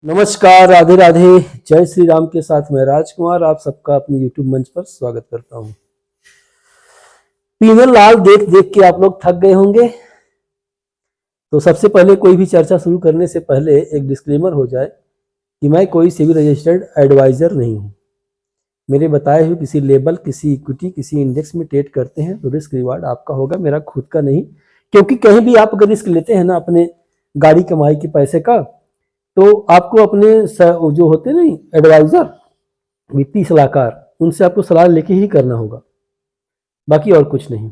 नमस्कार, राधे राधे। जय श्री राम के साथ मैं राजकुमार आप सबका अपने YouTube मंच पर स्वागत करता हूं। पीनल लाल देख देख के आप लोग थक गए होंगे, तो सबसे पहले कोई भी चर्चा शुरू करने से पहले एक डिस्क्लेमर हो जाए कि मैं कोई सेबी रजिस्टर्ड एडवाइजर नहीं हूं। मेरे बताए हुए किसी लेबल, किसी इक्विटी, किसी इंडेक्स में ट्रेड करते हैं तो रिस्क रिवार्ड आपका होगा, मेरा खुद का नहीं। क्योंकि कहीं भी आप अगर रिस्क लेते हैं ना अपने गाड़ी कमाई के पैसे का, तो आपको अपने जो होते हैं ना एडवाइजर, वित्तीय सलाहकार, उनसे आपको सलाह लेके ही करना होगा, बाकी और कुछ नहीं।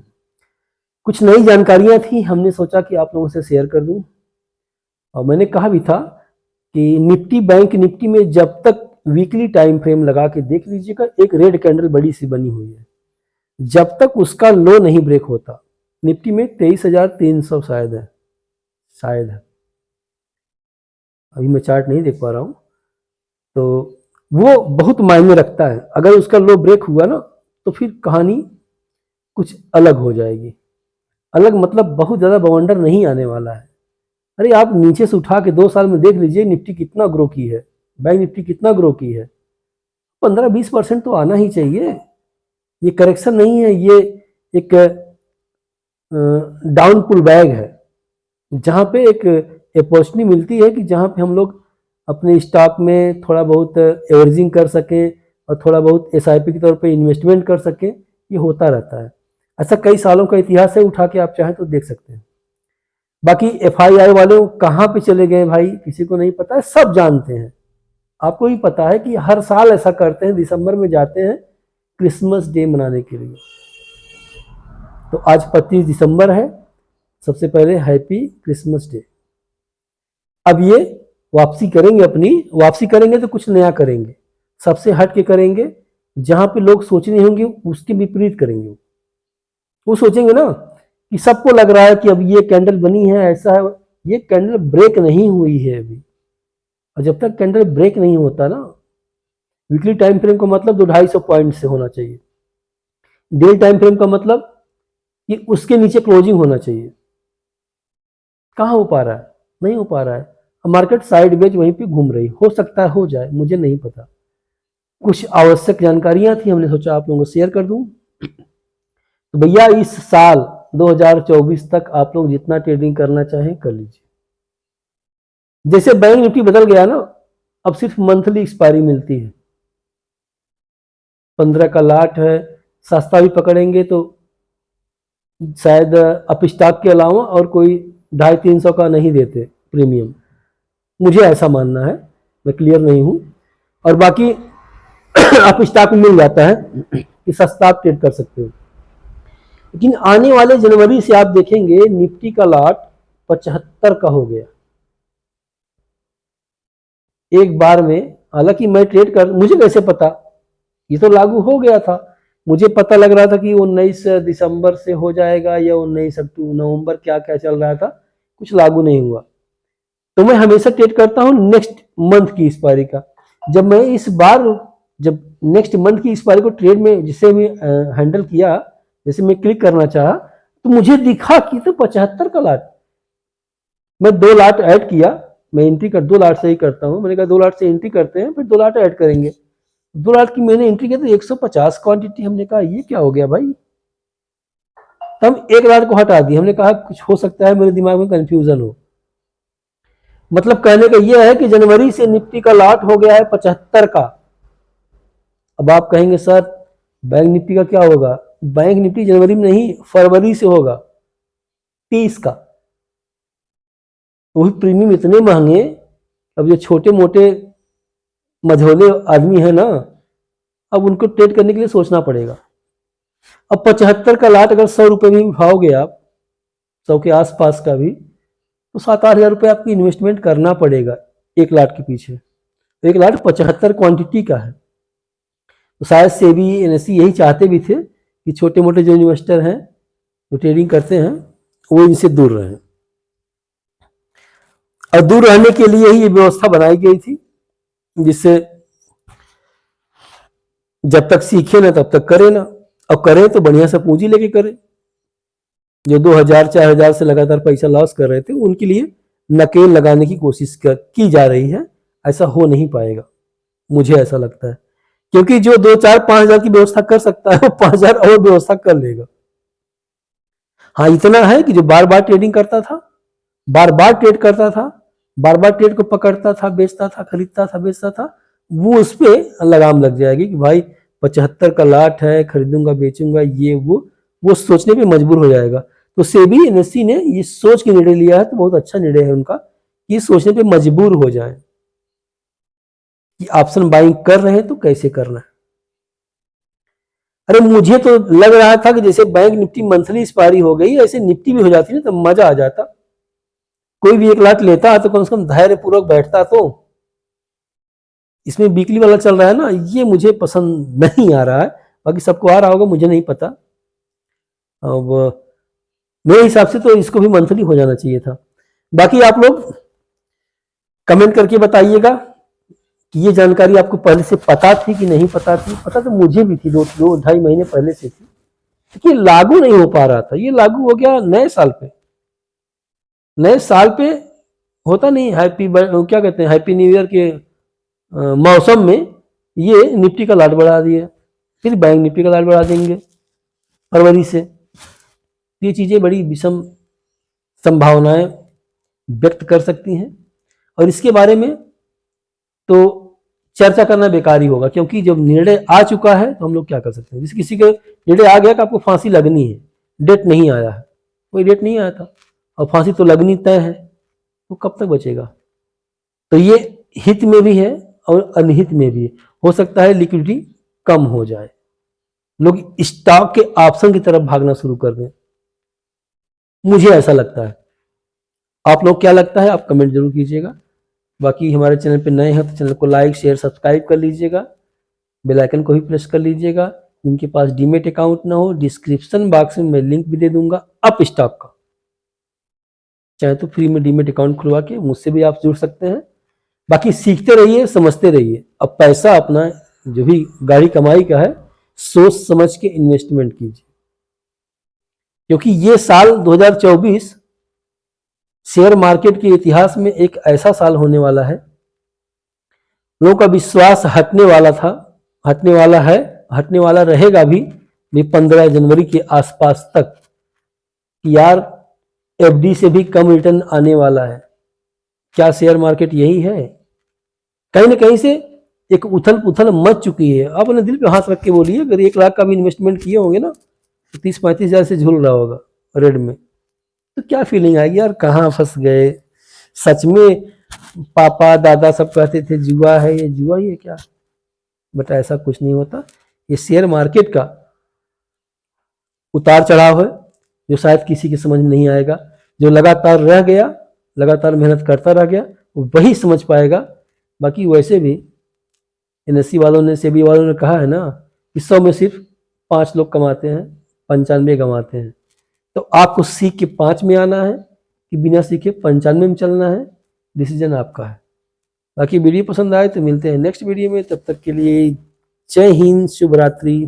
कुछ नई जानकारियां थी, हमने सोचा कि आप लोगों से शेयर कर दूं। और मैंने कहा भी था कि निफ्टी, बैंक निफ्टी में जब तक वीकली टाइम फ्रेम लगा के देख लीजिएगा, एक रेड कैंडल बड़ी सी बनी हुई है। जब तक उसका लो नहीं ब्रेक होता, निफ्टी में 23,300 शायद है, अभी मैं चार्ट नहीं देख पा रहा हूं, तो वो बहुत मायने रखता है। अगर उसका लो ब्रेक हुआ ना, तो फिर कहानी कुछ अलग हो जाएगी। अलग मतलब बहुत ज़्यादा बवंडर नहीं आने वाला है। अरे आप नीचे से उठा के 2 साल में देख लीजिए निफ्टी कितना ग्रो की है, बैंक निफ्टी कितना ग्रो की है। 15-20% तो आना ही चाहिए। ये करेक्शन नहीं है, ये एक डाउन पुल बैग है, जहाँ पे एक अपॉर्चुनिटी मिलती है कि जहाँ पे हम लोग अपने स्टॉक में थोड़ा बहुत एवरेजिंग कर सकें और थोड़ा बहुत एसआईपी के तौर पे इन्वेस्टमेंट कर सकें। ये होता रहता है, ऐसा कई सालों का इतिहास है, उठा के आप चाहें तो देख सकते हैं। बाकी एफआईआई वाले कहाँ पे चले गए भाई, किसी को नहीं पता है, सब जानते हैं। आपको भी पता है कि हर साल ऐसा करते हैं, दिसंबर में जाते हैं क्रिसमस डे मनाने के लिए। तो आज 25 दिसंबर है, सबसे पहले हैप्पी क्रिसमस डे। अब ये वापसी करेंगे, अपनी वापसी करेंगे तो कुछ नया करेंगे, सबसे हट के करेंगे। जहां पे लोग सोच रहे होंगे उसके विपरीत करेंगे। वो सोचेंगे ना कि सबको लग रहा है कि अब ये कैंडल बनी है, ऐसा है। ये कैंडल ब्रेक नहीं हुई है अभी, और जब तक कैंडल ब्रेक नहीं होता ना, वीकली टाइम फ्रेम का मतलब 250 पॉइंट से होना चाहिए। डेली टाइम फ्रेम का मतलब कि उसके नीचे क्लोजिंग होना चाहिए। कहाँ हो पा रहा है? नहीं हो पा रहा है। मार्केट साइडवेज वहीं पे घूम रही, हो सकता है हो जाए, मुझे नहीं पता। कुछ आवश्यक जानकारियां थी, हमने सोचा आप लोगों को शेयर कर दूं। तो भैया इस साल 2024 तक आप लोग जितना ट्रेडिंग करना चाहें कर लीजिए। जैसे बैंक निफ्टी बदल गया ना, अब सिर्फ मंथली एक्सपायरी मिलती है। 15 का लाट है, सस्ता भी पकड़ेंगे तो शायद अप स्टॉक के अलावा और कोई 250-300 का नहीं देते प्रीमियम, मुझे ऐसा मानना है, मैं क्लियर नहीं हूं। और बाकी आप स्टॉक में मिल जाता है कि सस्ता आप ट्रेड कर सकते हो। लेकिन आने वाले जनवरी से आप देखेंगे निफ्टी का लाट 75 का हो गया एक बार में। हालांकि मैं ट्रेड कर, मुझे कैसे पता, ये तो लागू हो गया था। मुझे पता लग रहा था कि 19 दिसंबर से हो जाएगा या 19 नवंबर, क्या क्या चल रहा था, कुछ लागू नहीं हुआ। तो मैं हमेशा ट्रेड करता हूं नेक्स्ट मंथ की एक्सपायरी का। जब मैं इस बार, जब नेक्स्ट मंथ की एक्सपायरी को ट्रेड में जिसे मैं हैंडल किया, जैसे मैं क्लिक करना चाहा, तो मुझे दिखा कि तो 75 का लाट। मैं 2 लाट ऐड किया, मैं एंट्री कर 2 लाट से ही करता हूं। मैंने कहा 2 लाट से एंट्री करते हैं, फिर 2 लाट ऐड करेंगे। 2 लाट की मैंने एंट्री किया तो 150 क्वांटिटी। हमने कहा ये क्या हो गया भाई, तब 1 लाट को हटा दिया। हमने कहा कुछ हो सकता है मेरे दिमाग में कंफ्यूजन हो। मतलब कहने का यह है कि जनवरी से निफ्टी का लाट हो गया है 75 का। अब आप कहेंगे सर बैंक निफ्टी का क्या होगा? बैंक निफ्टी जनवरी में नहीं, फरवरी से होगा 30 का। वही प्रीमियम इतने महंगे। अब जो छोटे मोटे मझोले आदमी है ना, अब उनको ट्रेड करने के लिए सोचना पड़ेगा। अब 75 का लाट अगर 100 रुपए भी उठाओगे आप, 100 के आसपास का भी, तो 7-8 हजार रुपये आपकी इन्वेस्टमेंट करना पड़ेगा 1 लाट के पीछे। 1 लाट 75 क्वांटिटी का है। तो शायद सेबी एनएसई यही चाहते भी थे कि छोटे मोटे जो इन्वेस्टर हैं, जो ट्रेडिंग करते हैं, वो इनसे दूर रहें। और दूर रहने के लिए ही ये व्यवस्था बनाई गई थी, जिससे जब तक सीखे ना तब तक करें ना, और करें तो बढ़िया से पूंजी लेके करें। जो 2,000-4,000 से लगातार पैसा लॉस कर रहे थे, उनके लिए नकेल लगाने की कोशिश की जा रही है। ऐसा हो नहीं पाएगा, मुझे ऐसा लगता है। क्योंकि जो 2-4-5 हज़ार की व्यवस्था कर सकता है वो 5 हज़ार और व्यवस्था कर लेगा। हाँ, इतना है कि जो बार बार ट्रेडिंग करता था, बार बार ट्रेड करता था, बार बार ट्रेड को पकड़ता था, बेचता था, खरीदता था, बेचता था, वो उस पर लगाम लग जाएगी कि भाई 75 का लाट है, खरीदूंगा बेचूंगा ये वो सोचने पे मजबूर हो जाएगा। तो सेबी एनएससी ने ये सोच के निर्णय लिया है, तो बहुत अच्छा निर्णय है उनका कि सोचने पे मजबूर हो जाए कि ऑप्शन बाइंग कर रहे हैं तो कैसे करना है। अरे मुझे तो लग रहा था कि जैसे बैंक निफ्टी मंथली एक्सपायरी हो गई, ऐसे निफ्टी भी हो जाती ना तो मजा आ जाता। कोई भी 1 लाख लेता तो कम से कम धैर्य पूर्वक बैठता। तो इसमें वीकली वाला चल रहा है ना, ये मुझे पसंद नहीं आ रहा है। बाकी सबको आ रहा होगा, मुझे नहीं पता। अब मेरे हिसाब से तो इसको भी मंथली हो जाना चाहिए था। बाकी आप लोग कमेंट करके बताइएगा कि ये जानकारी आपको पहले से पता थी कि नहीं पता थी। पता तो मुझे भी थी, 2-2.5 महीने पहले से थी, लेकिन लागू नहीं हो पा रहा था। ये लागू हो गया नए साल पे। नए साल पे होता नहीं, क्या कहते हैं, हैप्पी न्यू ईयर के मौसम में ये निफ्टी का लाट बढ़ा दिया, फिर बैंक निफ्टी का लाट बढ़ा देंगे फरवरी से। ये चीज़ें बड़ी विषम संभावनाएं व्यक्त कर सकती हैं, और इसके बारे में तो चर्चा करना बेकार ही होगा, क्योंकि जब निर्णय आ चुका है तो हम लोग क्या कर सकते हैं। जैसे किसी के निर्णय आ गया कि आपको फांसी लगनी है, डेट नहीं आया है, कोई डेट नहीं आया था और फांसी तो लगनी तय है, तो कब तक बचेगा। तो ये हित में भी है और अनहित में भी है। हो सकता है लिक्विडिटी कम हो जाए, लोग स्टॉक के ऑप्शन की तरफ भागना शुरू कर दें, मुझे ऐसा लगता है। आप लोग क्या लगता है, आप कमेंट जरूर कीजिएगा। बाकी हमारे चैनल पे नए हैं तो चैनल को लाइक शेयर सब्सक्राइब कर लीजिएगा, बेल आइकन को भी प्रेस कर लीजिएगा। जिनके पास डीमेट अकाउंट ना हो, डिस्क्रिप्शन बॉक्स में मैं लिंक भी दे दूंगा अप स्टॉक का, चाहे तो फ्री में डीमेट अकाउंट खुलवा के मुझसे भी आप जुड़ सकते हैं। बाकी सीखते रहिए, समझते रहिए। अब पैसा अपना जो भी गाड़ी कमाई का है, सोच समझ के इन्वेस्टमेंट कीजिए, क्योंकि ये साल 2024 शेयर मार्केट के इतिहास में एक ऐसा साल होने वाला है, लोगों का विश्वास हटने वाला था, हटने वाला है, हटने वाला रहेगा भी 15 जनवरी के आसपास तक, कि यार एफडी से भी कम रिटर्न आने वाला है। क्या शेयर मार्केट यही है? कहीं ना कहीं से एक उथल पुथल मच चुकी है। आप अपने दिल पे हाथ रख के बोलिए, अगर 1 लाख का भी इन्वेस्टमेंट किए होंगे ना, तो 30-35 हज़ार से झूल रहा होगा रेड में, तो क्या फीलिंग आएगी यार, कहाँ फंस गए। सच में पापा दादा सब कहते थे जुआ है, ये जुआ ही है क्या? बट ऐसा कुछ नहीं होता। ये शेयर मार्केट का उतार चढ़ाव है, जो शायद किसी के समझ में नहीं आएगा। जो लगातार रह गया, लगातार मेहनत करता रह गया, वही समझ पाएगा। बाकी वैसे भी एनएससी वालों ने, सेबी वालों ने कहा है ना कि 100 में सिर्फ 5 लोग कमाते हैं, 95 गंवाते हैं। तो आपको सीख के 5 में आना है कि बिना सीखे 95 में चलना है, डिसीजन आपका है। बाकी वीडियो पसंद आए तो मिलते हैं नेक्स्ट वीडियो में, तब तक के लिए जय हिंद, शुभ रात्रि।